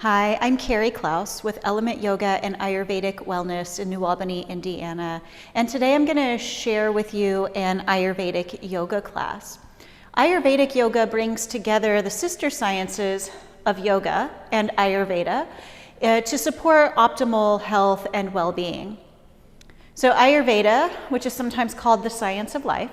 Hi, I'm Carrie Klaus with Element Yoga and Ayurvedic Wellness in New Albany, Indiana. And today I'm going to share with you an Ayurvedic yoga class. Ayurvedic yoga brings together the sister sciences of yoga and Ayurveda to support optimal health and well-being. So Ayurveda, which is sometimes called the science of life,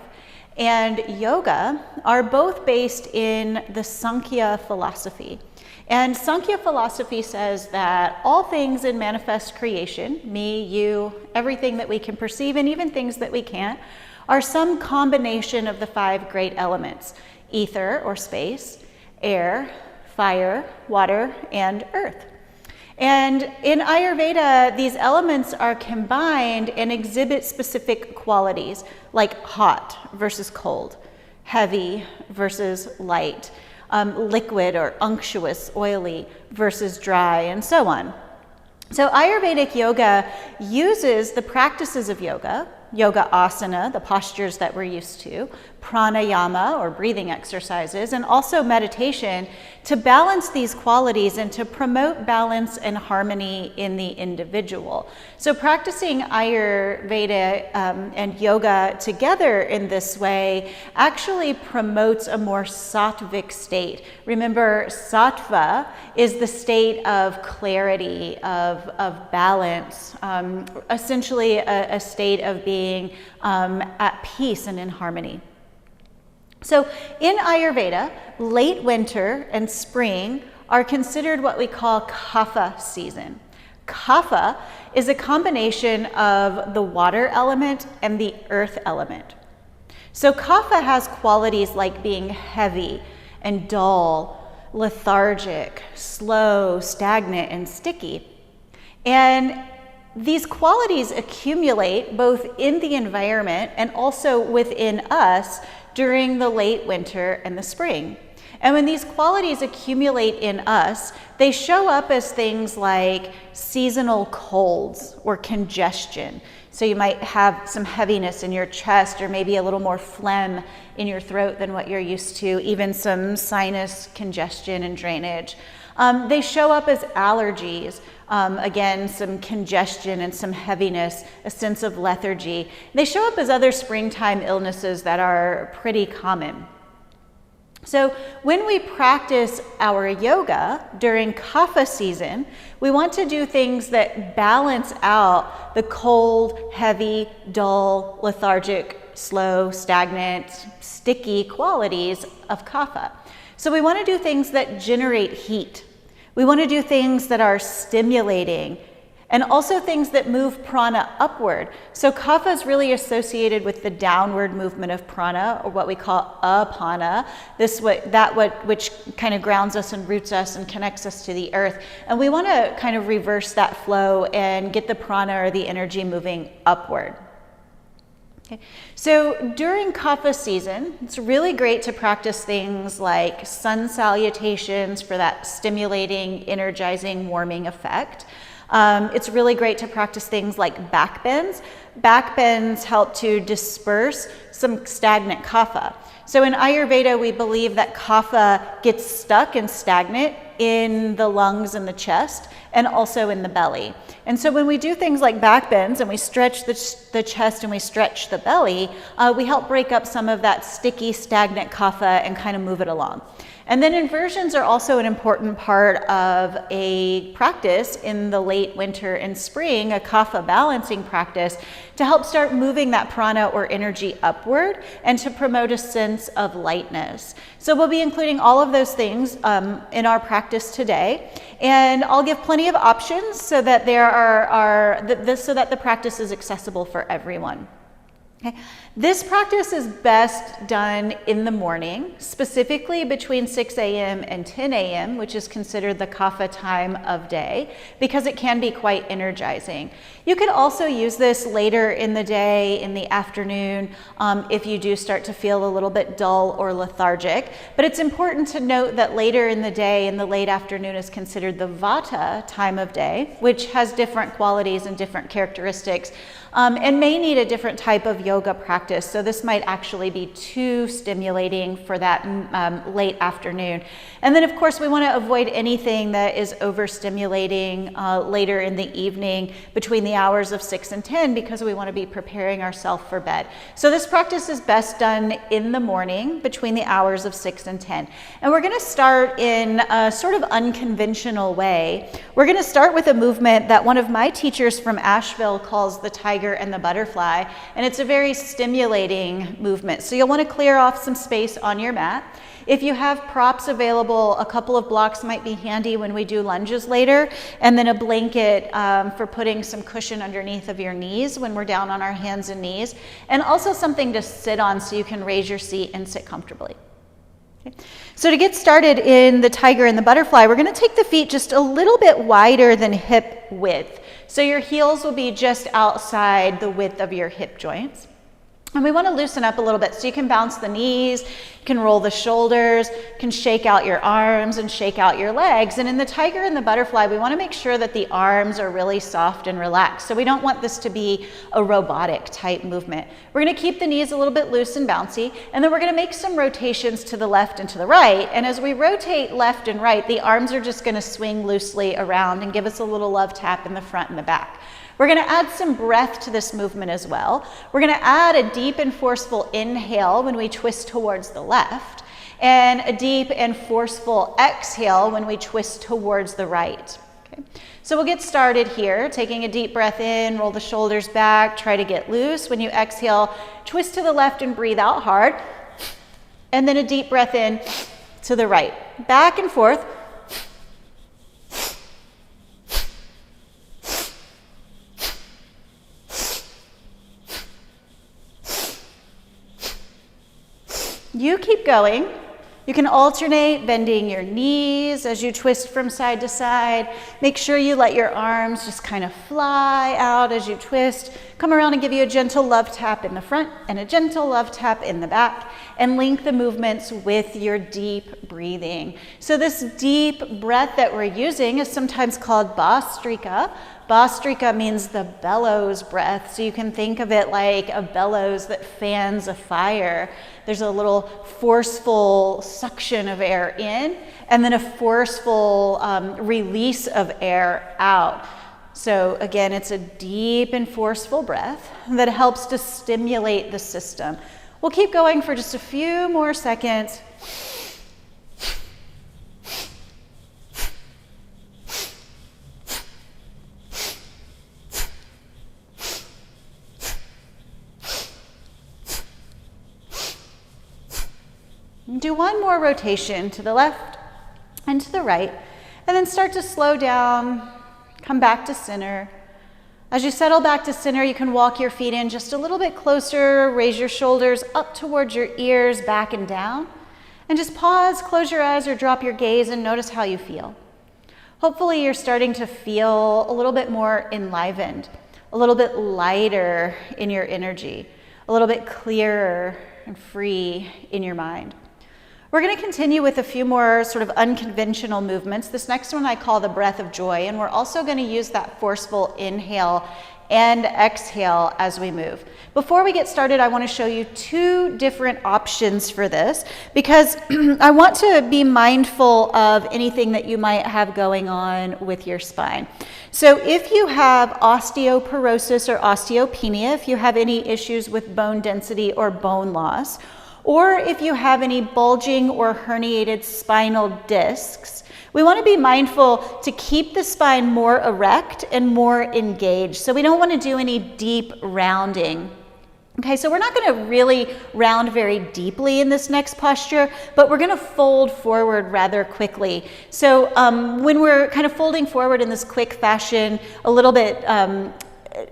and yoga are both based in the Sankhya philosophy. And Sankhya philosophy says that all things in manifest creation, me, you, everything that we can perceive and even things that we can't, are some combination of the five great elements: ether or space, air, fire, water, and earth. And in Ayurveda, these elements are combined and exhibit specific qualities like hot versus cold, heavy versus light, liquid or unctuous, oily versus dry, and so on. So Ayurvedic yoga uses the practices of yoga asana, the postures that we're used to, pranayama or breathing exercises, and also meditation to balance these qualities and to promote balance and harmony in the individual. So practicing Ayurveda and yoga together in this way actually promotes a more sattvic state. Remember, sattva is the state of clarity, of balance, essentially a state of being at peace and in harmony. So in Ayurveda, late winter and spring are considered what we call kapha season. Kapha is a combination of the water element and the earth element. So kapha has qualities like being heavy and dull, lethargic, slow, stagnant, and sticky. And these qualities accumulate both in the environment and also within us during the late winter and the spring. And when these qualities accumulate in us, they show up as things like seasonal colds or congestion. So you might have some heaviness in your chest or maybe a little more phlegm in your throat than what you're used to, even some sinus congestion and drainage. They show up as allergies, again, some congestion and some heaviness, a sense of lethargy. They show up as other springtime illnesses that are pretty common. So when we practice our yoga during kapha season, we want to do things that balance out the cold, heavy, dull, lethargic, slow, stagnant, sticky qualities of kapha. So we want to do things that generate heat. We want to do things that are stimulating and also things that move prana upward. So kapha is really associated with the downward movement of prana, or what we call apana, which kind of grounds us and roots us and connects us to the earth. And we want to kind of reverse that flow and get the prana or the energy moving upward. Okay. So during kapha season, it's really great to practice things like sun salutations for that stimulating, energizing, warming effect. It's really great to practice things like back bends. Back bends help to disperse some stagnant kapha. So in Ayurveda, we believe that kapha gets stuck and stagnant in the lungs and the chest, and also in the belly. And so when we do things like back bends and we stretch the chest and we stretch the belly, we help break up some of that sticky, stagnant kapha and kind of move it along. And then inversions are also an important part of a practice in the late winter and spring, a kapha balancing practice, to help start moving that prana or energy upward and to promote a sense of lightness. So we'll be including all of those things in our practice today, and I'll give plenty of options so that so that the practice is accessible for everyone. Okay. This practice is best done in the morning, specifically between 6 a.m. and 10 a.m., which is considered the kapha time of day, because it can be quite energizing. You could also use this later in the day, in the afternoon, if you do start to feel a little bit dull or lethargic. But it's important to note that later in the day, in the late afternoon, is considered the vata time of day, which has different qualities and different characteristics. and may need a different type of yoga practice. So this might actually be too stimulating for that late afternoon. And then of course we want to avoid anything that is overstimulating later in the evening between the hours of 6 and 10, because we want to be preparing ourselves for bed. So this practice is best done in the morning between the hours of 6 and 10. And we're going to start in a sort of unconventional way. We're going to start with a movement that one of my teachers from Asheville calls the tiger and the butterfly, and it's a very stimulating movement. So you'll want to clear off some space on your mat. If you have props available, a couple of blocks might be handy when we do lunges later, and then a blanket for putting some cushion underneath of your knees when we're down on our hands and knees, and also something to sit on so you can raise your seat and sit comfortably. Okay. So to get started in the tiger and the butterfly, we're going to take the feet just a little bit wider than hip width. So your heels will be just outside the width of your hip joints. And we want to loosen up a little bit, so you can bounce the knees, you can roll the shoulders, you can shake out your arms and shake out your legs. And in the tiger and the butterfly, we want to make sure that the arms are really soft and relaxed. So we don't want this to be a robotic type movement. We're going to keep the knees a little bit loose and bouncy, and then we're going to make some rotations to the left and to the right. And as we rotate left and right, the arms are just going to swing loosely around and give us a little love tap in the front and the back. We're going to add some breath to this movement as well. We're going to add a deep and forceful inhale when we twist towards the left, and a deep and forceful exhale when we twist towards the right. Okay. So we'll get started here, taking a deep breath in, roll the shoulders back, try to get loose. When you exhale, twist to the left and breathe out hard, and then a deep breath in to the right. Back and forth. You keep going. You can alternate bending your knees as you twist from side to side. Make sure you let your arms just kind of fly out as you twist. Come around and give you a gentle love tap in the front and a gentle love tap in the back, and link the movements with your deep breathing. So this deep breath that we're using is sometimes called Bhastrika. Bhastrika means the bellows breath, so you can think of it like a bellows that fans a fire. There's a little forceful suction of air in, and then a forceful release of air out. So again, it's a deep and forceful breath that helps to stimulate the system. We'll keep going for just a few more seconds. Do one more rotation to the left and to the right, and then start to slow down, come back to center. As you settle back to center, you can walk your feet in just a little bit closer, raise your shoulders up towards your ears, back and down, and just pause, close your eyes, or drop your gaze and notice how you feel. Hopefully you're starting to feel a little bit more enlivened, a little bit lighter in your energy, a little bit clearer and free in your mind. We're going to continue with a few more sort of unconventional movements. This next one I call the breath of joy, and we're also going to use that forceful inhale and exhale as we move. Before we get started, I want to show you two different options for this, because I want to be mindful of anything that you might have going on with your spine. So if you have osteoporosis or osteopenia, if you have any issues with bone density or bone loss, or if you have any bulging or herniated spinal discs, we want to be mindful to keep the spine more erect and more engaged. So we don't want to do any deep rounding. Okay, so we're not going to really round very deeply in this next posture, but we're going to fold forward rather quickly. So when we're kind of folding forward in this quick fashion, a little bit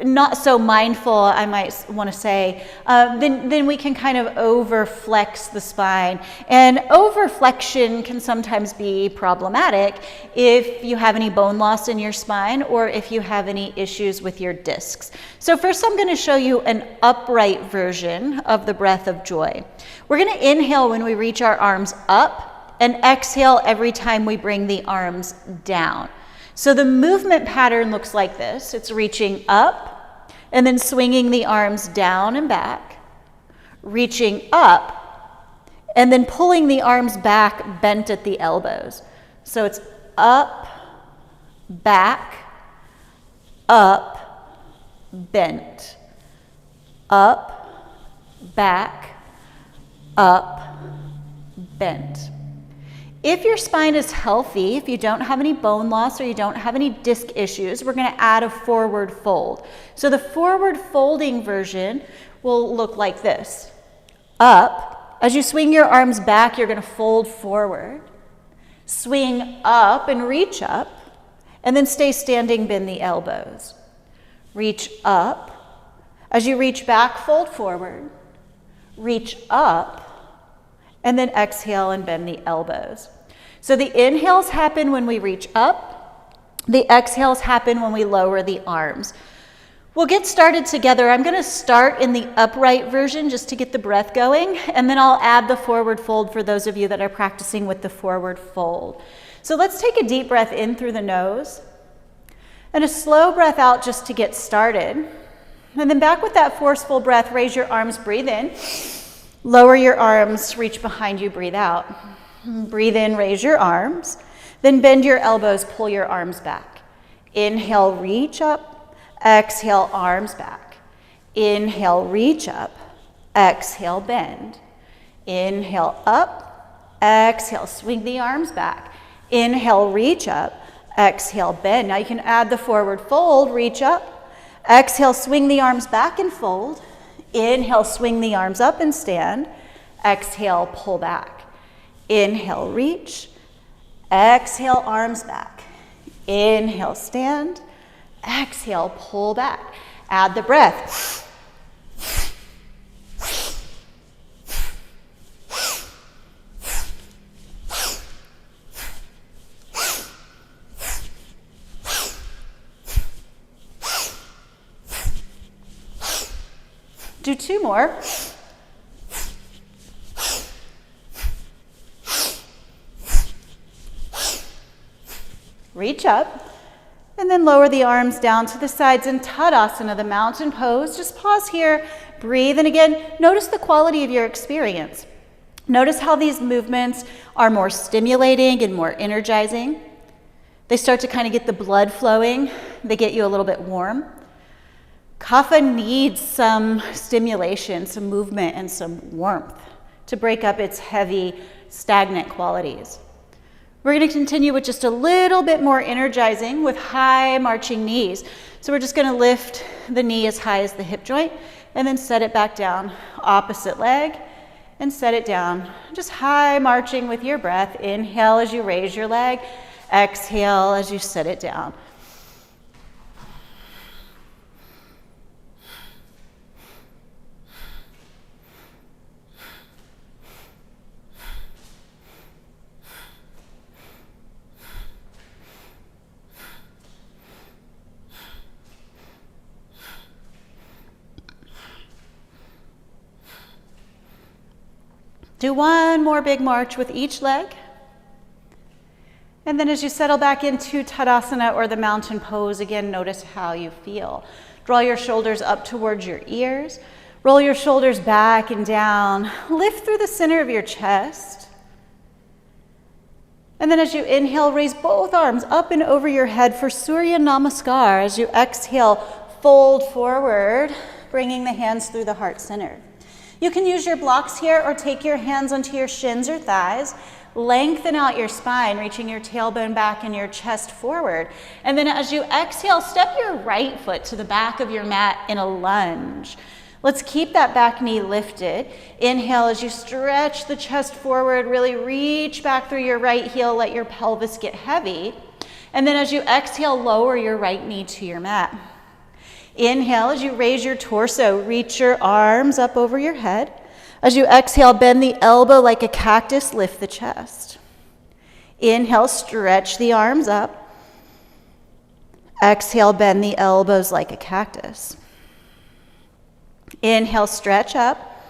not so mindful, I might want to say, then we can kind of over-flex the spine. And over-flexion can sometimes be problematic if you have any bone loss in your spine or if you have any issues with your discs. So first I'm going to show you an upright version of the breath of joy. We're going to inhale when we reach our arms up and exhale every time we bring the arms down. So the movement pattern looks like this. It's reaching up, and then swinging the arms down and back, reaching up, and then pulling the arms back, bent at the elbows. So it's up, back, up, bent, up, back, up, bent. If your spine is healthy, if you don't have any bone loss or you don't have any disc issues, we're going to add a forward fold. So the forward folding version will look like this. Up, as you swing your arms back, you're going to fold forward. Swing up and reach up, and then stay standing, bend the elbows. Reach up. As you reach back, fold forward. Reach up, and then exhale and bend the elbows. So the inhales happen when we reach up. The exhales happen when we lower the arms. We'll get started together. I'm going to start in the upright version just to get the breath going, and then I'll add the forward fold for those of you that are practicing with the forward fold. So let's take a deep breath in through the nose and a slow breath out just to get started. And then back with that forceful breath, raise your arms, breathe in. Lower your arms, reach behind you, breathe out. Breathe in, raise your arms. Then bend your elbows, pull your arms back. Inhale, reach up. Exhale, arms back. Inhale, reach up. Exhale, bend. Inhale, up. Exhale, swing the arms back. Inhale, reach up. Exhale, bend. Now you can add the forward fold, reach up. Exhale, swing the arms back and fold. Inhale, swing the arms up and stand. Exhale, pull back. Inhale, reach. Exhale, arms back. Inhale, stand. Exhale, pull back. Add the breath. Do two more. Reach up, and then lower the arms down to the sides in Tadasana, the mountain pose. Just pause here, breathe, and again, notice the quality of your experience. Notice how these movements are more stimulating and more energizing. They start to kind of get the blood flowing. They get you a little bit warm. Kapha needs some stimulation, some movement, and some warmth to break up its heavy, stagnant qualities. We're going to continue with just a little bit more energizing with high marching knees. So we're just going to lift the knee as high as the hip joint and then set it back down. Opposite leg and set it down. Just high marching with your breath. Inhale as you raise your leg. Exhale as you set it down. Do one more big march with each leg. And then as you settle back into Tadasana or the mountain pose, again, notice how you feel. Draw your shoulders up towards your ears. Roll your shoulders back and down. Lift through the center of your chest. And then as you inhale, raise both arms up and over your head for Surya Namaskar. As you exhale, fold forward, bringing the hands through the heart center. You can use your blocks here or take your hands onto your shins or thighs. Lengthen out your spine, reaching your tailbone back and your chest forward. And then as you exhale, step your right foot to the back of your mat in a lunge. Let's keep that back knee lifted. Inhale as you stretch the chest forward, really reach back through your right heel, let your pelvis get heavy. And then as you exhale, lower your right knee to your mat. Inhale as you raise your torso, reach your arms up over your head. As you exhale, bend the elbow like a cactus, lift the chest. Inhale, stretch the arms up. Exhale, bend the elbows like a cactus. Inhale, stretch up.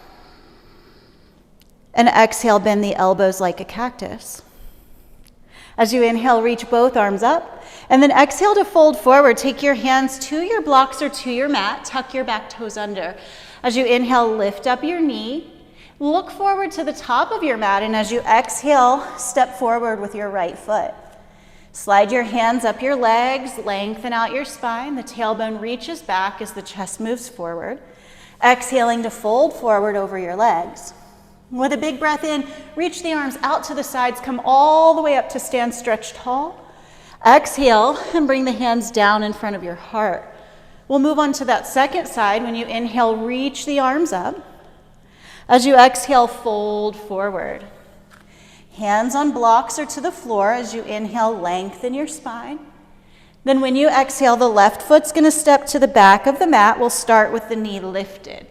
And exhale, bend the elbows like a cactus. As you inhale, reach both arms up. And then exhale to fold forward. Take your hands to your blocks or to your mat. Tuck your back toes under. As you inhale, lift up your knee. Look forward to the top of your mat. And as you exhale, step forward with your right foot. Slide your hands up your legs. Lengthen out your spine. The tailbone reaches back as the chest moves forward. Exhaling to fold forward over your legs. With a big breath in, reach the arms out to the sides. Come all the way up to stand stretched tall. Exhale and bring the hands down in front of your heart. We'll move on to that second side. When you inhale, reach the arms up. As you exhale, fold forward. Hands on blocks or to the floor. As you inhale, lengthen your spine. Then when you exhale, the left foot's going to step to the back of the mat. We'll start with the knee lifted.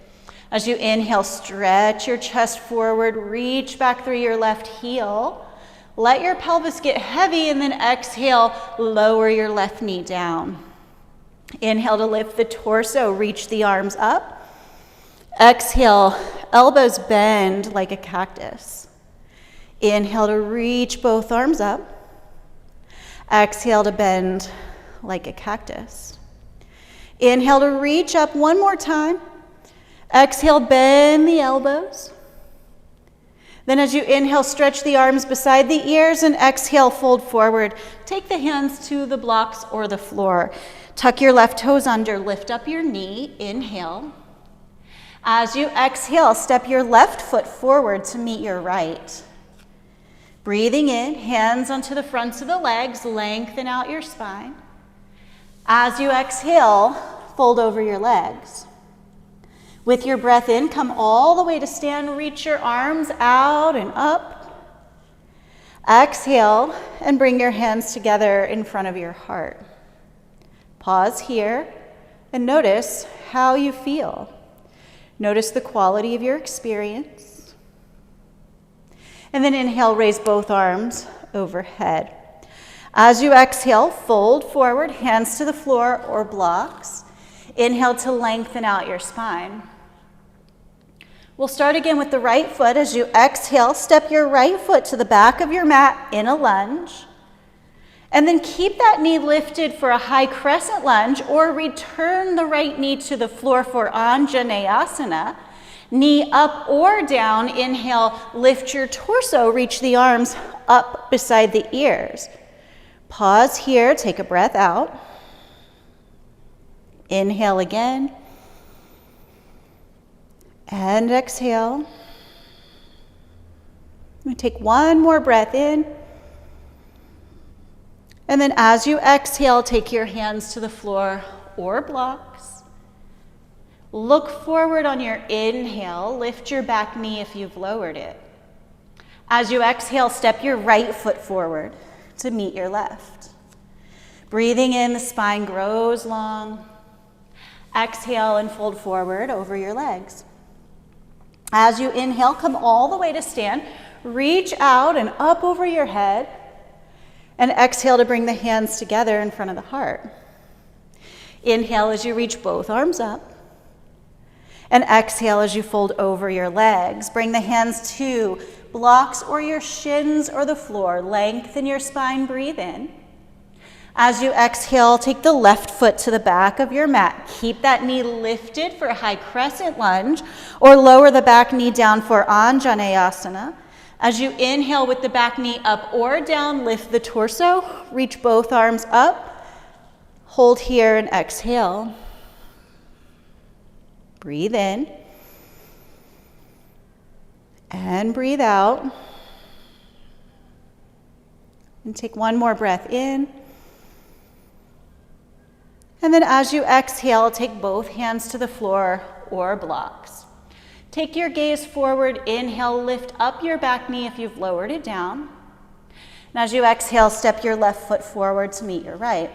As you inhale, stretch your chest forward. Reach back through your left heel. Let your pelvis get heavy, and then exhale, lower your left knee down. Inhale to lift the torso, reach the arms up. Exhale, elbows bend like a cactus. Inhale to reach both arms up. Exhale to bend like a cactus. Inhale to reach up one more time. Exhale, bend the elbows. Then as you inhale, stretch the arms beside the ears, and exhale, fold forward. Take the hands to the blocks or the floor. Tuck your left toes under, lift up your knee, inhale. As you exhale, step your left foot forward to meet your right. Breathing in, hands onto the fronts of the legs, lengthen out your spine. As you exhale, fold over your legs. With your breath in, come all the way to stand. Reach your arms out and up. Exhale and bring your hands together in front of your heart. Pause here and notice how you feel. Notice the quality of your experience. And then inhale, raise both arms overhead. As you exhale, fold forward, hands to the floor or blocks. Inhale to lengthen out your spine. We'll start again with the right foot. As you exhale, step your right foot to the back of your mat in a lunge. And then keep that knee lifted for a high crescent lunge, or return the right knee to the floor for Anjaneyasana. Knee up or down. Inhale, lift your torso, reach the arms up beside the ears. Pause here, take a breath out. Inhale again. And exhale. We take one more breath in. And then as you exhale, take your hands to the floor or blocks. Look forward on your inhale. Lift your back knee if you've lowered it. As you exhale, step your right foot forward to meet your left. Breathing in, the spine grows long. Exhale and fold forward over your legs. As you inhale, come all the way to stand. Reach out and up over your head. And exhale to bring the hands together in front of the heart. Inhale as you reach both arms up. And exhale as you fold over your legs. Bring the hands to blocks or your shins or the floor. Lengthen your spine, breathe in. As you exhale, take the left foot to the back of your mat. Keep that knee lifted for a high crescent lunge, or lower the back knee down for Anjaneyasana. As you inhale with the back knee up or down, lift the torso, reach both arms up, hold here and exhale. Breathe in and breathe out. And take one more breath in. And then as you exhale, take both hands to the floor or blocks. Take your gaze forward. Inhale, lift up your back knee if you've lowered it down. And as you exhale, step your left foot forward to meet your right.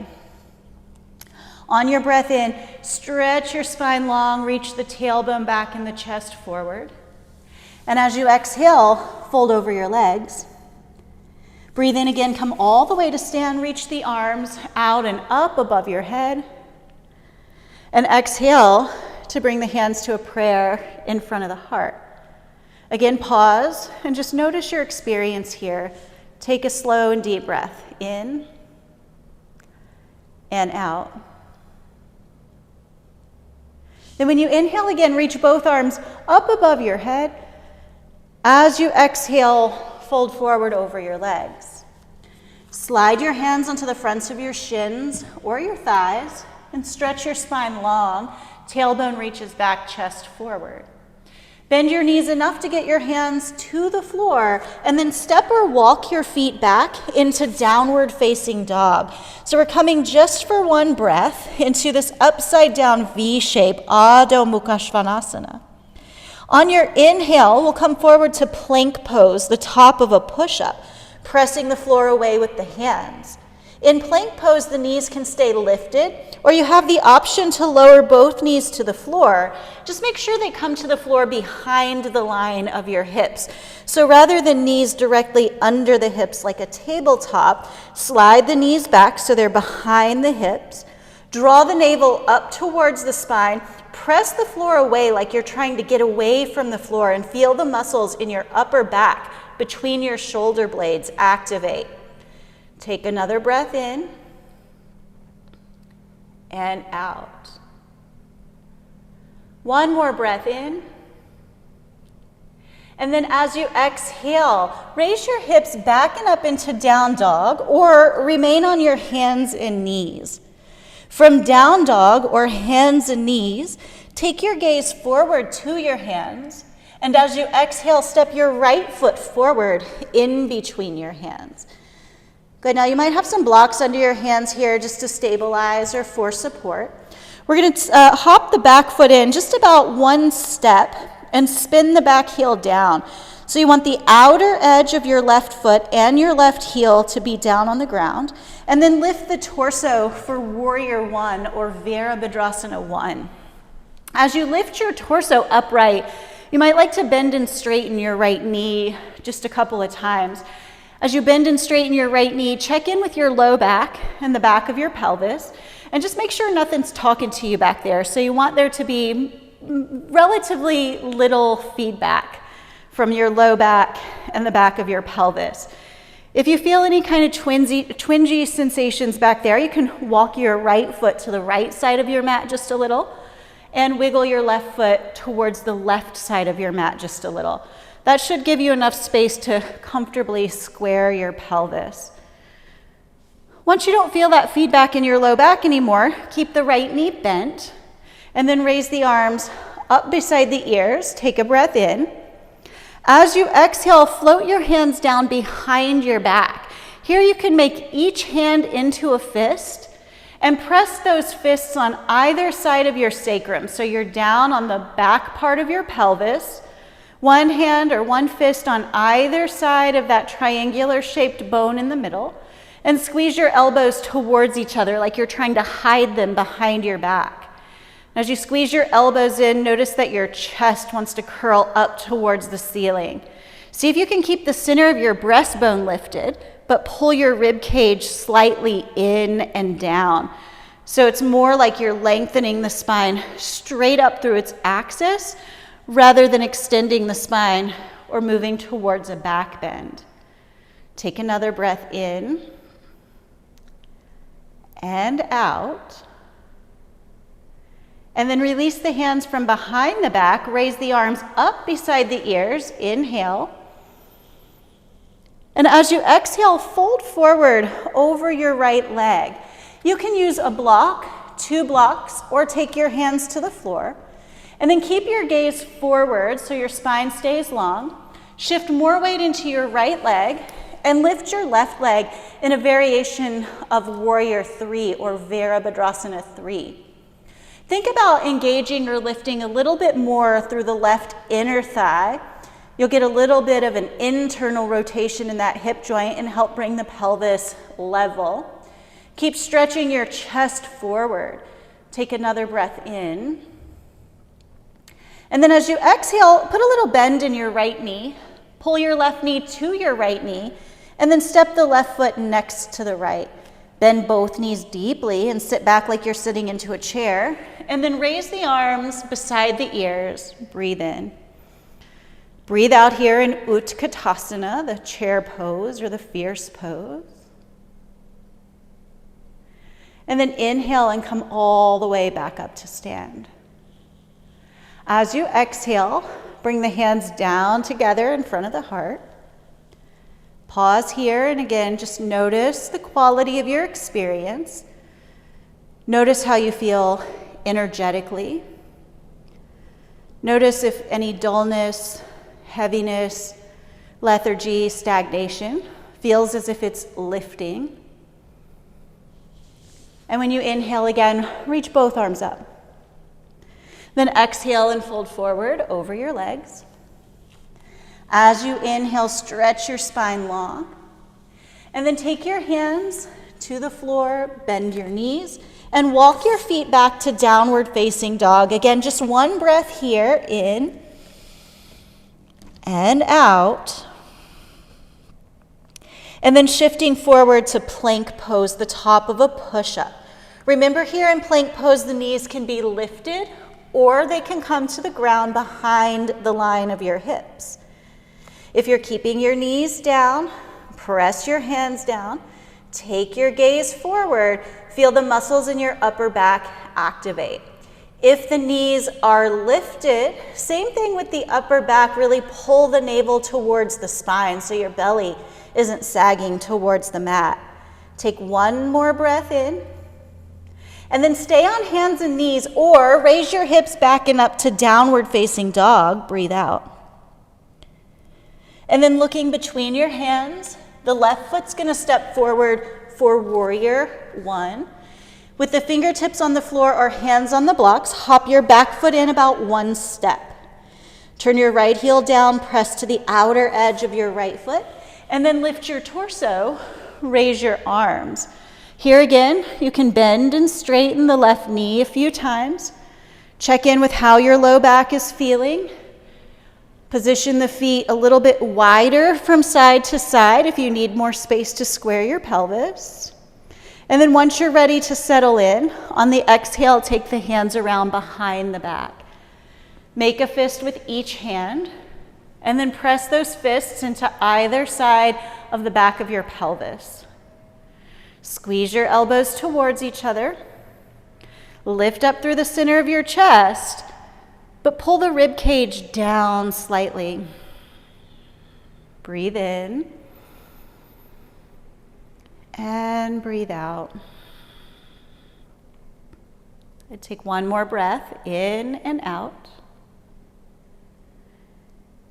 On your breath in, stretch your spine long, reach the tailbone back and the chest forward. And as you exhale, fold over your legs. Breathe in again, come all the way to stand, reach the arms out and up above your head. And exhale to bring the hands to a prayer in front of the heart. Again, pause and just notice your experience here. Take a slow and deep breath in and out. Then when you inhale again, reach both arms up above your head. As you exhale, fold forward over your legs. Slide your hands onto the fronts of your shins or your thighs and stretch your spine long. Tailbone reaches back, chest forward. Bend your knees enough to get your hands to the floor, and then step or walk your feet back into downward facing dog. So we're coming just for one breath into this upside down V shape, Adho Mukha Svanasana. On your inhale, we'll come forward to plank pose, the top of a push-up, pressing the floor away with the hands. In plank pose, the knees can stay lifted, or you have the option to lower both knees to the floor. Just make sure they come to the floor behind the line of your hips. So rather than knees directly under the hips like a tabletop, slide the knees back so they're behind the hips. Draw the navel up towards the spine. Press the floor away like you're trying to get away from the floor, and feel the muscles in your upper back between your shoulder blades activate. Take another breath in and out. One more breath in. And then as you exhale, raise your hips back and up into down dog, or remain on your hands and knees. From down dog or hands and knees, take your gaze forward to your hands, and as you exhale, step your right foot forward in between your hands. Good, now you might have some blocks under your hands here just to stabilize or for support. We're going to hop the back foot in just about one step and spin the back heel down. So you want the outer edge of your left foot and your left heel to be down on the ground, and then lift the torso for Warrior One or Virabhadrasana 1. As you lift your torso upright, you might like to bend and straighten your right knee just a couple of times. As you bend and straighten your right knee, check in with your low back and the back of your pelvis, and just make sure nothing's talking to you back there. So you want there to be relatively little feedback from your low back and the back of your pelvis. If you feel any kind of twingy sensations back there, you can walk your right foot to the right side of your mat just a little, and wiggle your left foot towards the left side of your mat just a little. That should give you enough space to comfortably square your pelvis. Once you don't feel that feedback in your low back anymore, keep the right knee bent, and then raise the arms up beside the ears. Take a breath in. As you exhale, float your hands down behind your back. Here you can make each hand into a fist and press those fists on either side of your sacrum. So you're down on the back part of your pelvis. One hand or one fist on either side of that triangular shaped bone in the middle, and squeeze your elbows towards each other like you're trying to hide them behind your back. As you squeeze your elbows in, notice that your chest wants to curl up towards the ceiling. See if you can keep the center of your breastbone lifted, but pull your rib cage slightly in and down. So it's more like you're lengthening the spine straight up through its axis, rather than extending the spine or moving towards a back bend. Take another breath in and out. And then release the hands from behind the back. Raise the arms up beside the ears. Inhale. And as you exhale, fold forward over your right leg. You can use a block, 2 blocks, or take your hands to the floor. And then keep your gaze forward so your spine stays long. Shift more weight into your right leg and lift your left leg in a variation of Warrior 3 or Virabhadrasana 3. Think about engaging or lifting a little bit more through the left inner thigh. You'll get a little bit of an internal rotation in that hip joint and help bring the pelvis level. Keep stretching your chest forward. Take another breath in. And then as you exhale, put a little bend in your right knee, pull your left knee to your right knee, and then step the left foot next to the right. Bend both knees deeply and sit back like you're sitting into a chair, and then raise the arms beside the ears. Breathe in. Breathe out here in Utkatasana, the chair pose or the fierce pose. And then inhale and come all the way back up to stand. As you exhale, bring the hands down together in front of the heart. Pause here, and again, just notice the quality of your experience. Notice how you feel energetically. Notice if any dullness, heaviness, lethargy, stagnation feels as if it's lifting. And when you inhale again, reach both arms up. Then exhale and fold forward over your legs. As you inhale, stretch your spine long. And then take your hands to the floor, bend your knees, and walk your feet back to downward facing dog. Again, just one breath here, in and out. And then shifting forward to plank pose, the top of a push-up. Remember here in plank pose, the knees can be lifted or they can come to the ground behind the line of your hips. If you're keeping your knees down, press your hands down, take your gaze forward, feel the muscles in your upper back activate. If the knees are lifted, same thing with the upper back, really pull the navel towards the spine so your belly isn't sagging towards the mat. Take one more breath in, and then stay on hands and knees or raise your hips back and up to downward facing dog. Breathe out. And then looking between your hands, the left foot's gonna step forward for warrior one. With the fingertips on the floor or hands on the blocks, hop your back foot in about one step. Turn your right heel down, press to the outer edge of your right foot, and then lift your torso, raise your arms. Here again, you can bend and straighten the left knee a few times. Check in with how your low back is feeling. Position the feet a little bit wider from side to side if you need more space to square your pelvis. And then once you're ready to settle in, on the exhale, take the hands around behind the back. Make a fist with each hand, and then press those fists into either side of the back of your pelvis. Squeeze your elbows towards each other. Lift up through the center of your chest, but pull the rib cage down slightly. Breathe in and breathe out. And take one more breath in and out.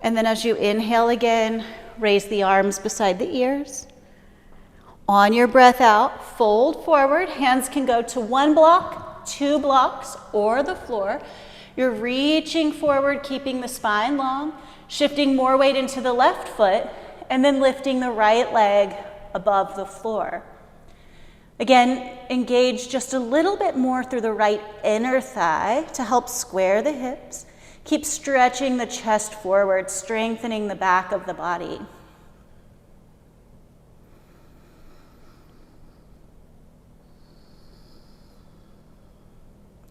And then as you inhale again, raise the arms beside the ears. On your breath out, fold forward. Hands can go to one block, 2 blocks, or the floor. You're reaching forward, keeping the spine long, shifting more weight into the left foot, and then lifting the right leg above the floor. Again, engage just a little bit more through the right inner thigh to help square the hips. Keep stretching the chest forward, strengthening the back of the body.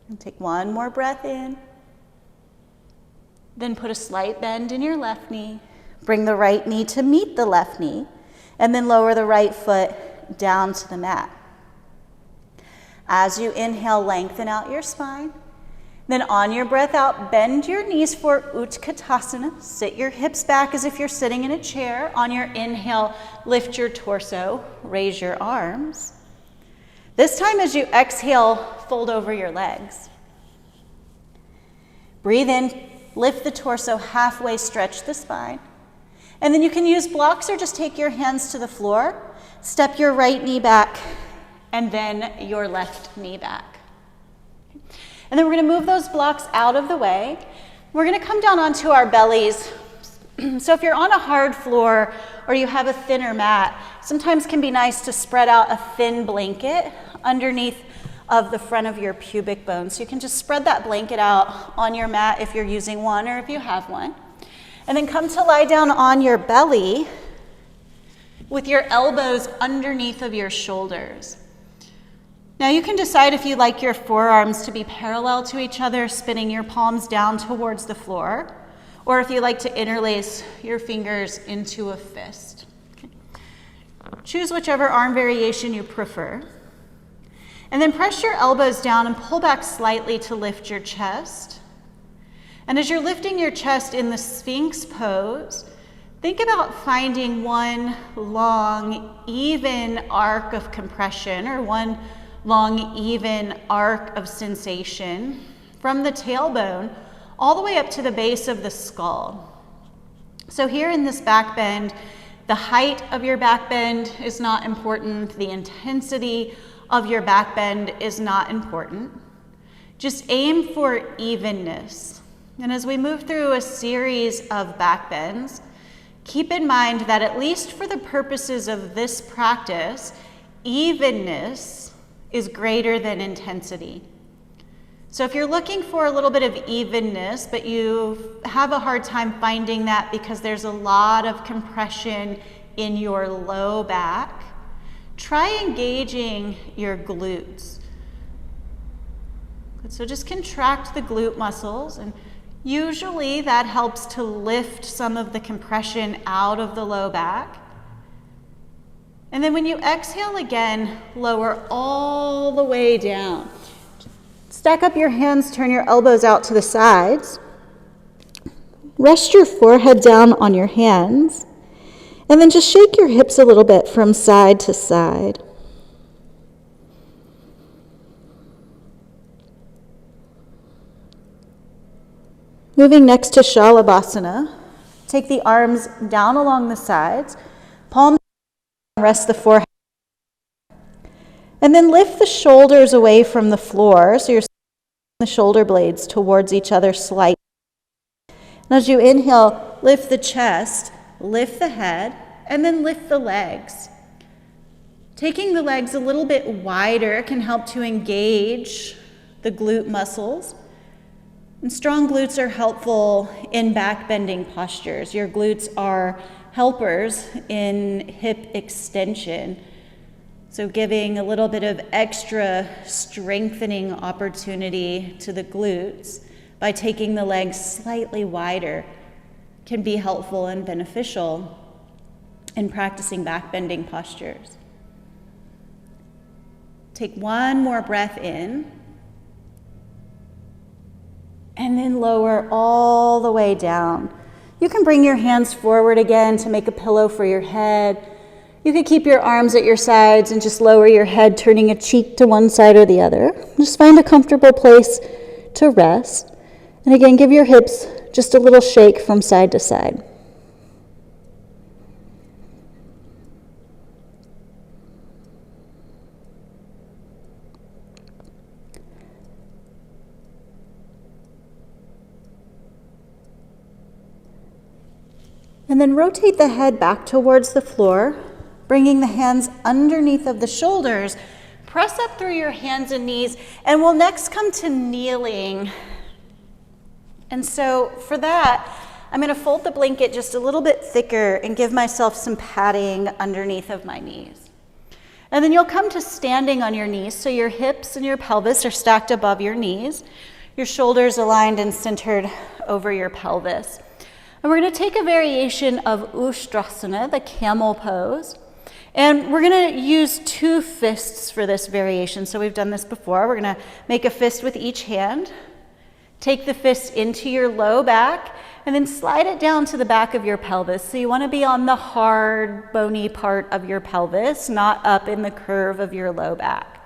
And take one more breath in. Then put a slight bend in your left knee. Bring the right knee to meet the left knee, and then lower the right foot down to the mat. As you inhale, lengthen out your spine. Then on your breath out, bend your knees for Utkatasana. Sit your hips back as if you're sitting in a chair. On your inhale, lift your torso, raise your arms. This time as you exhale, fold over your legs. Breathe in, lift the torso halfway, stretch the spine. And then you can use blocks or just take your hands to the floor. Step your right knee back and then your left knee back. And then we're going to move those blocks out of the way. We're going to come down onto our bellies. So if you're on a hard floor or you have a thinner mat, sometimes it can be nice to spread out a thin blanket underneath of the front of your pubic bone. So you can just spread that blanket out on your mat if you're using one or if you have one. And then come to lie down on your belly with your elbows underneath of your shoulders. Now you can decide if you like your forearms to be parallel to each other, spinning your palms down towards the floor, or if you like to interlace your fingers into a fist. Okay. Choose whichever arm variation you prefer. And then press your elbows down and pull back slightly to lift your chest. And as you're lifting your chest in the Sphinx pose, think about finding one long, even arc of compression, or one long, even arc of sensation from the tailbone all the way up to the base of the skull. So here in this back bend, the height of your back bend is not important. The intensity of your back bend is not important. Just aim for evenness. And as we move through a series of back bends, keep in mind that at least for the purposes of this practice, evenness is greater than intensity. So if you're looking for a little bit of evenness, but you have a hard time finding that because there's a lot of compression in your low back, try engaging your glutes. So just contract the glute muscles, and usually that helps to lift some of the compression out of the low back. And then when you exhale again, lower all the way down. Stack up your hands, turn your elbows out to the sides. Rest your forehead down on your hands. And then just shake your hips a little bit from side to side. Moving next to Shalabhasana, take the arms down along the sides, palms down, rest the forehead. And then lift the shoulders away from the floor, so you're the shoulder blades towards each other slightly. And as you inhale, lift the chest, lift the head, and then lift the legs. Taking the legs a little bit wider can help to engage the glute muscles. And strong glutes are helpful in back bending postures. Your glutes are helpers in hip extension. So giving a little bit of extra strengthening opportunity to the glutes by taking the legs slightly wider can be helpful and beneficial in practicing back bending postures. Take one more breath in, and then lower all the way down. You can bring your hands forward again to make a pillow for your head. You could keep your arms at your sides and just lower your head, turning a cheek to one side or the other. Just find a comfortable place to rest. And again, give your hips just a little shake from side to side. And then rotate the head back towards the floor, bringing the hands underneath of the shoulders. Press up through your hands and knees, and we'll next come to kneeling. And so for that, I'm going to fold the blanket just a little bit thicker and give myself some padding underneath of my knees. And then you'll come to standing on your knees, so your hips and your pelvis are stacked above your knees, your shoulders aligned and centered over your pelvis. And we're going to take a variation of Ustrasana, the camel pose. And we're going to use 2 fists for this variation. So we've done this before. We're going to make a fist with each hand. Take the fist into your low back, and then slide it down to the back of your pelvis. So you want to be on the hard, bony part of your pelvis, not up in the curve of your low back.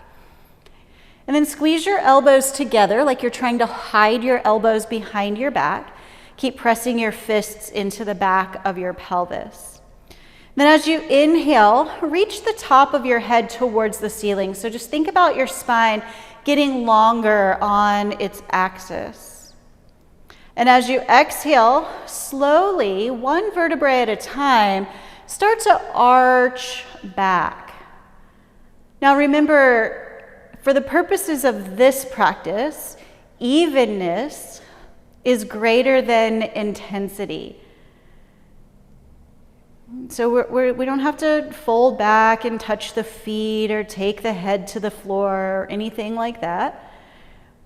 And then squeeze your elbows together like you're trying to hide your elbows behind your back. Keep pressing your fists into the back of your pelvis. Then as you inhale, reach the top of your head towards the ceiling. So just think about your spine getting longer on its axis. And as you exhale, slowly, one vertebrae at a time, start to arch back. Now remember, for the purposes of this practice, evenness is greater than intensity. So we don't have to fold back and touch the feet or take the head to the floor or anything like that.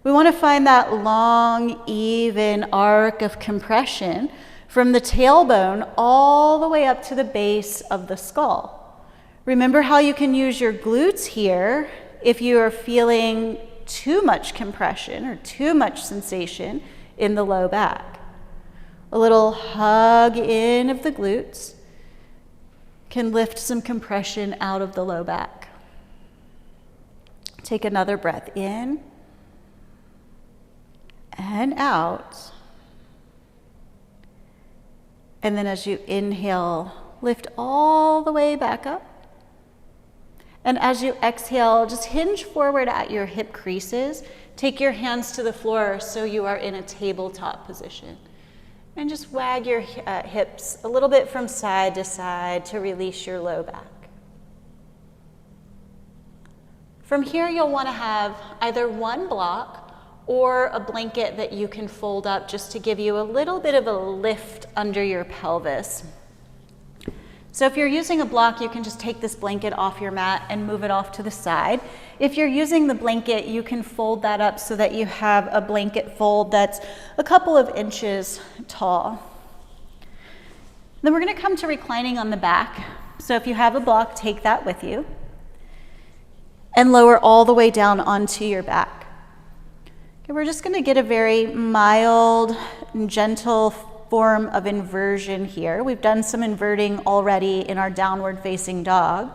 We want to find that long, even arc of compression from the tailbone all the way up to the base of the skull. Remember how you can use your glutes here if you are feeling too much compression or too much sensation in the low back. A little hug in of the glutes can lift some compression out of the low back. Take another breath in and out. And then as you inhale, lift all the way back up. And as you exhale, just hinge forward at your hip creases. Take your hands to the floor so you are in a tabletop position. And just wag your hips a little bit from side to side to release your low back. From here, you'll want to have either one block or a blanket that you can fold up just to give you a little bit of a lift under your pelvis. So if you're using a block, you can just take this blanket off your mat and move it off to the side. If you're using the blanket, you can fold that up so that you have a blanket fold that's a couple of inches tall. Then we're going to come to reclining on the back. So if you have a block, take that with you and lower all the way down onto your back. Okay, we're just going to get a very mild and gentle form of inversion here. We've done some inverting already in our downward facing dog,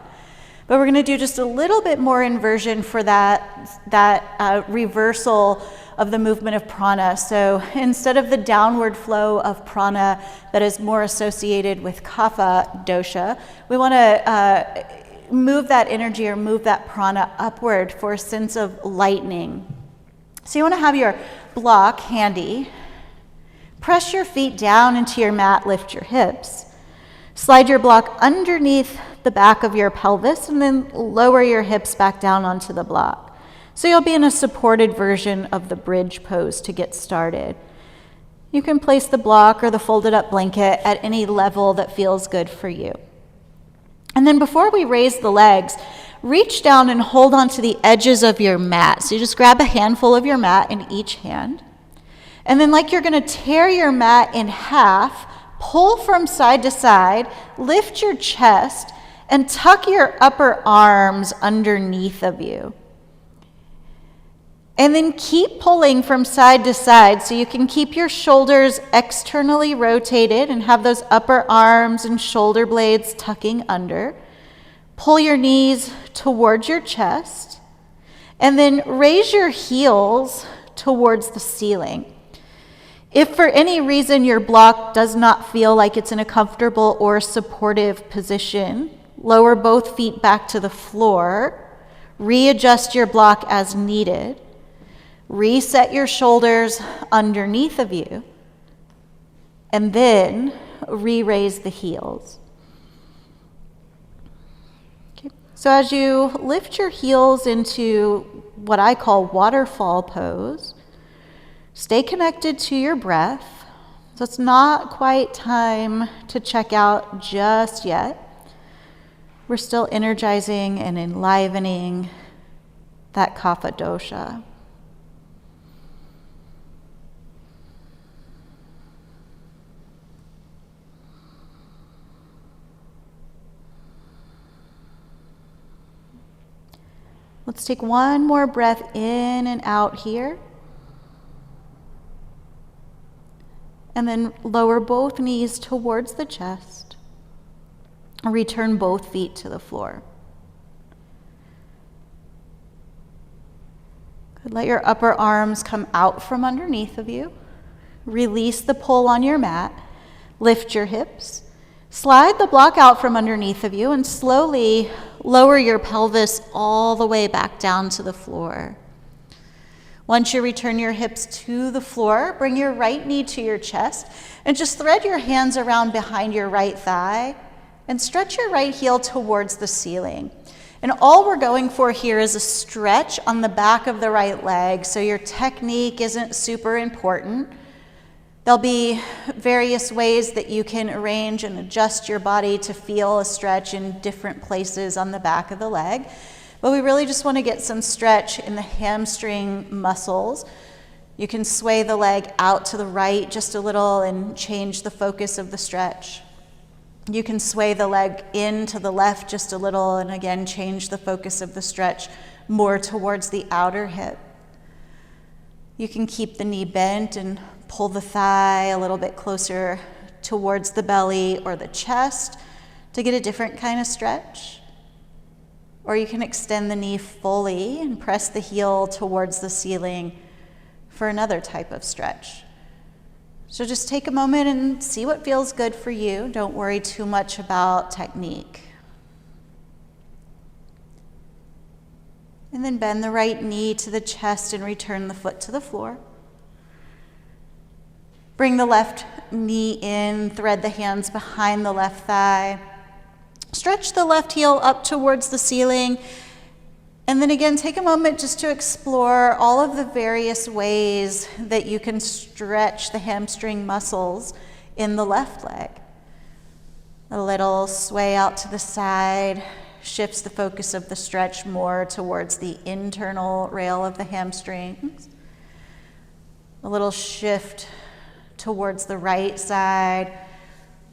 but we're going to do just a little bit more inversion for that reversal of the movement of prana. So instead of the downward flow of prana that is more associated with kapha dosha, we want to move that energy or move that prana upward for a sense of lightening. So you want to have your block handy. Press your feet down into your mat, lift your hips. Slide your block underneath the back of your pelvis and then lower your hips back down onto the block. So you'll be in a supported version of the bridge pose to get started. You can place the block or the folded up blanket at any level that feels good for you. And then before we raise the legs, reach down and hold onto the edges of your mat. So you just grab a handful of your mat in each hand. And then like you're going to tear your mat in half, pull from side to side, lift your chest, and tuck your upper arms underneath of you. And then keep pulling from side to side so you can keep your shoulders externally rotated and have those upper arms and shoulder blades tucking under. Pull your knees towards your chest, and then raise your heels towards the ceiling. If for any reason your block does not feel like it's in a comfortable or supportive position, lower both feet back to the floor, readjust your block as needed, reset your shoulders underneath of you, and then re-raise the heels. So as you lift your heels into what I call waterfall pose, stay connected to your breath. So it's not quite time to check out just yet. We're still energizing and enlivening that kapha dosha. Let's take one more breath in and out here. And then lower both knees towards the chest. Return both feet to the floor. Good. Let your upper arms come out from underneath of you. Release the pull on your mat. Lift your hips. Slide the block out from underneath of you and slowly lower your pelvis all the way back down to the floor. Once you return your hips to the floor, bring your right knee to your chest and just thread your hands around behind your right thigh and stretch your right heel towards the ceiling. And all we're going for here is a stretch on the back of the right leg, so your technique isn't super important. There'll be various ways that you can arrange and adjust your body to feel a stretch in different places on the back of the leg. But we really just want to get some stretch in the hamstring muscles. You can sway the leg out to the right just a little and change the focus of the stretch. You can sway the leg in to the left just a little and again change the focus of the stretch more towards the outer hip. You can keep the knee bent and pull the thigh a little bit closer towards the belly or the chest to get a different kind of stretch. Or you can extend the knee fully and press the heel towards the ceiling for another type of stretch. So just take a moment and see what feels good for you. Don't worry too much about technique. And then bend the right knee to the chest and return the foot to the floor. Bring the left knee in, thread the hands behind the left thigh. Stretch the left heel up towards the ceiling. And then again, take a moment just to explore all of the various ways that you can stretch the hamstring muscles in the left leg. A little sway out to the side shifts the focus of the stretch more towards the internal rail of the hamstrings. A little shift towards the right side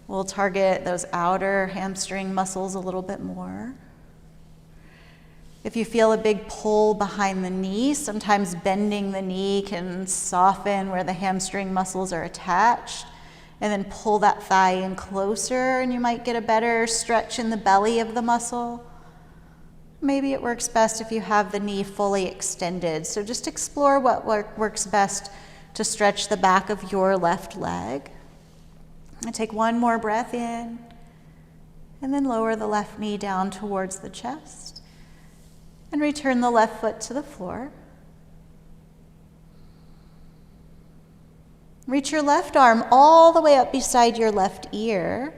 will target those outer hamstring muscles a little bit more. If you feel a big pull behind the knee, sometimes bending the knee can soften where the hamstring muscles are attached, and then pull that thigh in closer, and you might get a better stretch in the belly of the muscle. Maybe it works best if you have the knee fully extended. So just explore what works best to stretch the back of your left leg. And take one more breath in, and then lower the left knee down towards the chest. And return the left foot to the floor. Reach your left arm all the way up beside your left ear.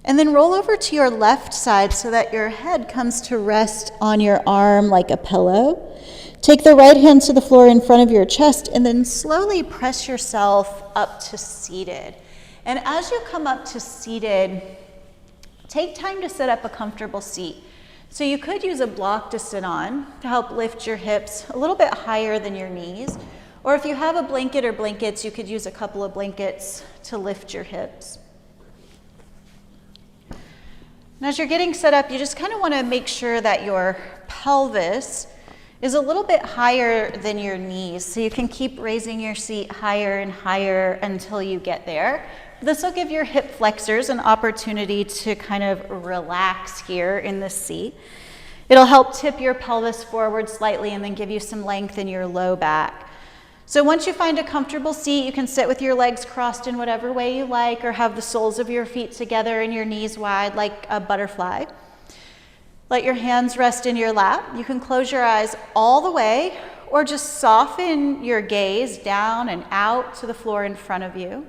And then roll over to your left side so that your head comes to rest on your arm like a pillow. Take the right hand to the floor in front of your chest and then slowly press yourself up to seated. And as you come up to seated, take time to set up a comfortable seat. So you could use a block to sit on to help lift your hips a little bit higher than your knees. Or if you have a blanket or blankets, you could use a couple of blankets to lift your hips. And as you're getting set up, you just kind of want to make sure that your pelvis is a little bit higher than your knees. So you can keep raising your seat higher and higher until you get there. This will give your hip flexors an opportunity to kind of relax here in the seat. It'll help tip your pelvis forward slightly and then give you some length in your low back. So once you find a comfortable seat, you can sit with your legs crossed in whatever way you like, or have the soles of your feet together and your knees wide like a butterfly. Let your hands rest in your lap. You can close your eyes all the way, or just soften your gaze down and out to the floor in front of you.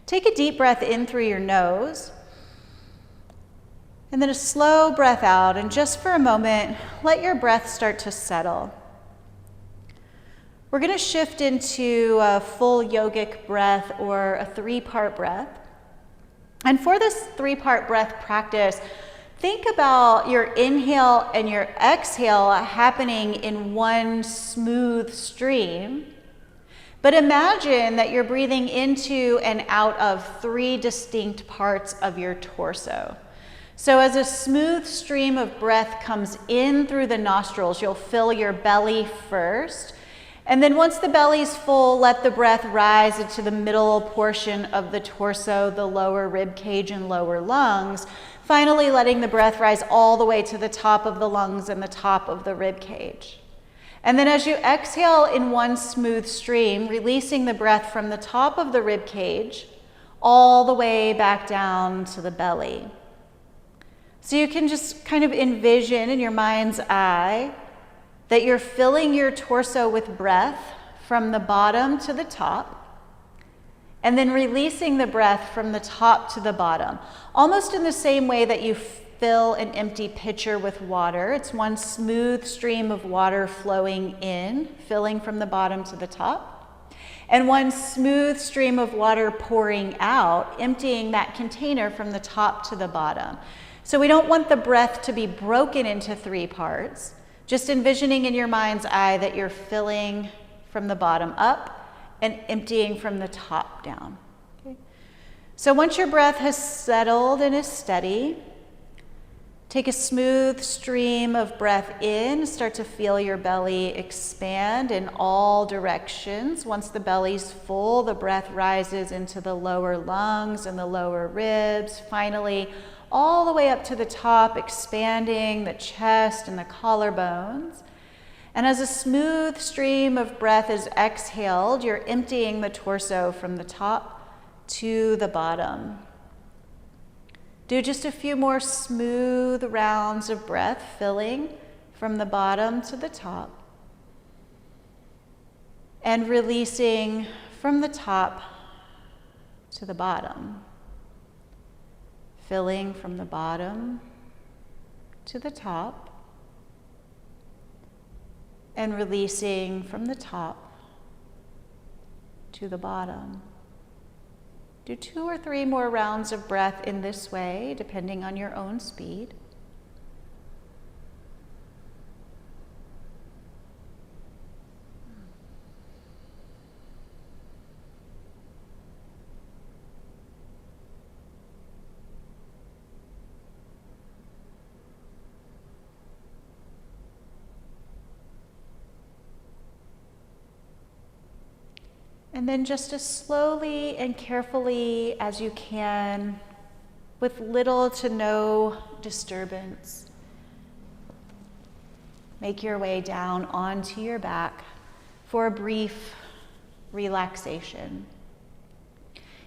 Take a deep breath in through your nose, and then a slow breath out, and just for a moment, let your breath start to settle. We're going to shift into a full yogic breath, or a 3-part breath. And for this 3-part breath practice, think about your inhale and your exhale happening in one smooth stream. But imagine that you're breathing into and out of 3 distinct parts of your torso. So as a smooth stream of breath comes in through the nostrils, you'll fill your belly first. And then once the belly's full, let the breath rise into the middle portion of the torso, the lower rib cage and lower lungs, finally letting the breath rise all the way to the top of the lungs and the top of the rib cage. And then as you exhale in one smooth stream, releasing the breath from the top of the rib cage all the way back down to the belly. So you can just kind of envision in your mind's eye that you're filling your torso with breath from the bottom to the top, and then releasing the breath from the top to the bottom, almost in the same way that you fill an empty pitcher with water. It's one smooth stream of water flowing in, filling from the bottom to the top. and one smooth stream of water pouring out, emptying that container from the top to the bottom. So we don't want the breath to be broken into 3 parts, just envisioning in your mind's eye that you're filling from the bottom up and emptying from the top down. Okay? So once your breath has settled and is steady, take a smooth stream of breath in. Start to feel your belly expand in all directions. Once the belly's full, the breath rises into the lower lungs and the lower ribs. Finally, all the way up to the top, expanding the chest and the collarbones. And as a smooth stream of breath is exhaled, you're emptying the torso from the top to the bottom. Do just a few more smooth rounds of breath, filling from the bottom to the top and releasing from the top to the bottom. Filling from the bottom to the top and releasing from the top to the bottom. Do 2 or 3 more rounds of breath in this way, depending on your own speed. And then just as slowly and carefully as you can, with little to no disturbance, make your way down onto your back for a brief relaxation.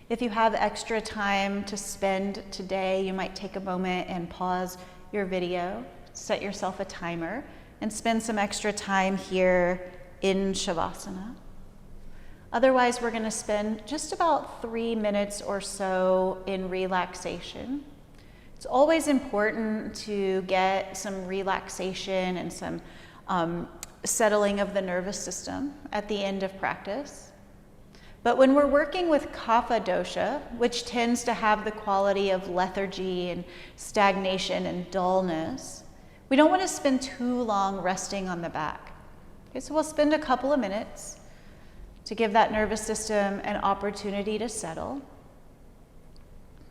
If you have extra time to spend today, you might take a moment and pause your video, set yourself a timer, and spend some extra time here in Shavasana. Otherwise, we're going to spend just about 3 minutes or so in relaxation. It's always important to get some relaxation and some settling of the nervous system at the end of practice. But when we're working with Kapha dosha, which tends to have the quality of lethargy and stagnation and dullness, we don't want to spend too long resting on the back. Okay, so we'll spend a couple of minutes to give that nervous system an opportunity to settle.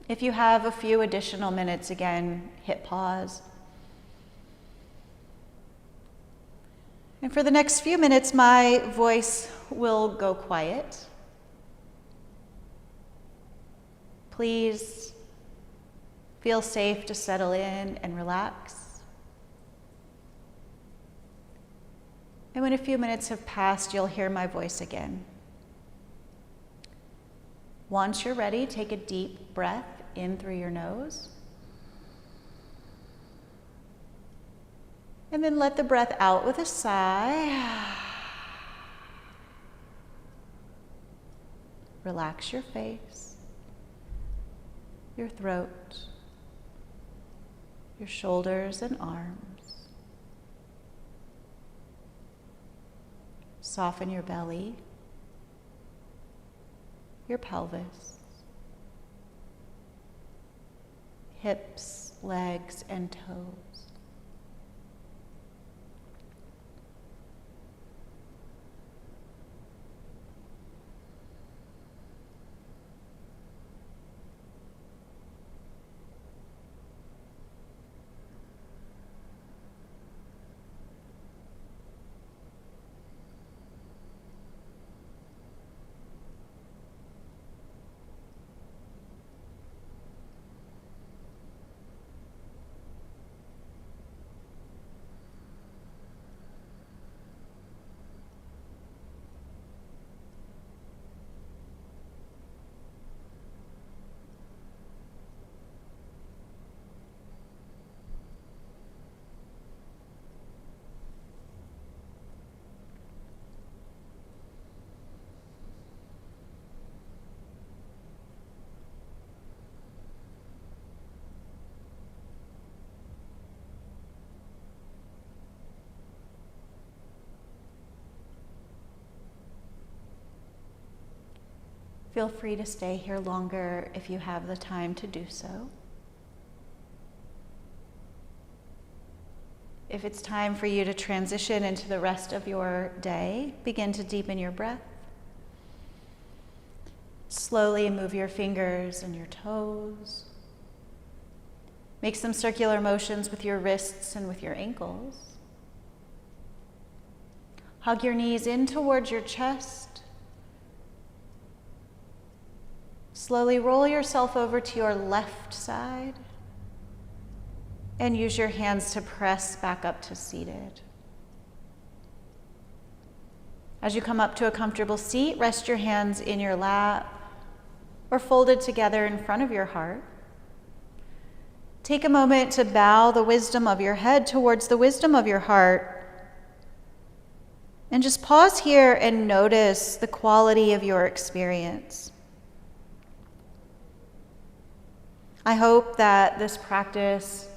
If you have a few additional minutes, again, hit pause. And for the next few minutes, my voice will go quiet. Please feel safe to settle in and relax. And when a few minutes have passed, you'll hear my voice again. Once you're ready, take a deep breath in through your nose. And then let the breath out with a sigh. Relax your face, your throat, your shoulders and arms. Soften your belly, your pelvis, hips, legs, and toes. Feel free to stay here longer if you have the time to do so. If it's time for you to transition into the rest of your day, begin to deepen your breath. Slowly move your fingers and your toes. Make some circular motions with your wrists and with your ankles. Hug your knees in towards your chest. Slowly roll yourself over to your left side and use your hands to press back up to seated. As you come up to a comfortable seat, rest your hands in your lap or folded together in front of your heart. Take a moment to bow the wisdom of your head towards the wisdom of your heart. And just pause here and notice the quality of your experience. I hope that this practice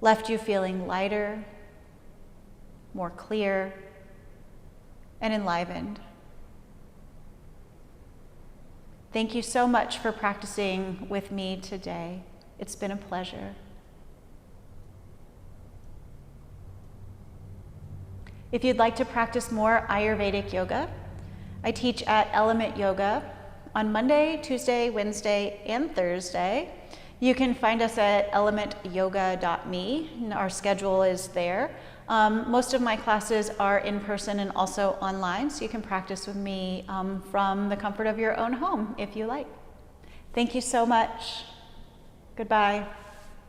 left you feeling lighter, more clear, and enlivened. Thank you so much for practicing with me today. It's been a pleasure. If you'd like to practice more Ayurvedic yoga, I teach at Element Yoga on Monday, Tuesday, Wednesday, and Thursday. You can find us at elementyoga.me, and our schedule is there. Most of my classes are in person and also online, so you can practice with me from the comfort of your own home if you like. Thank you so much. Goodbye.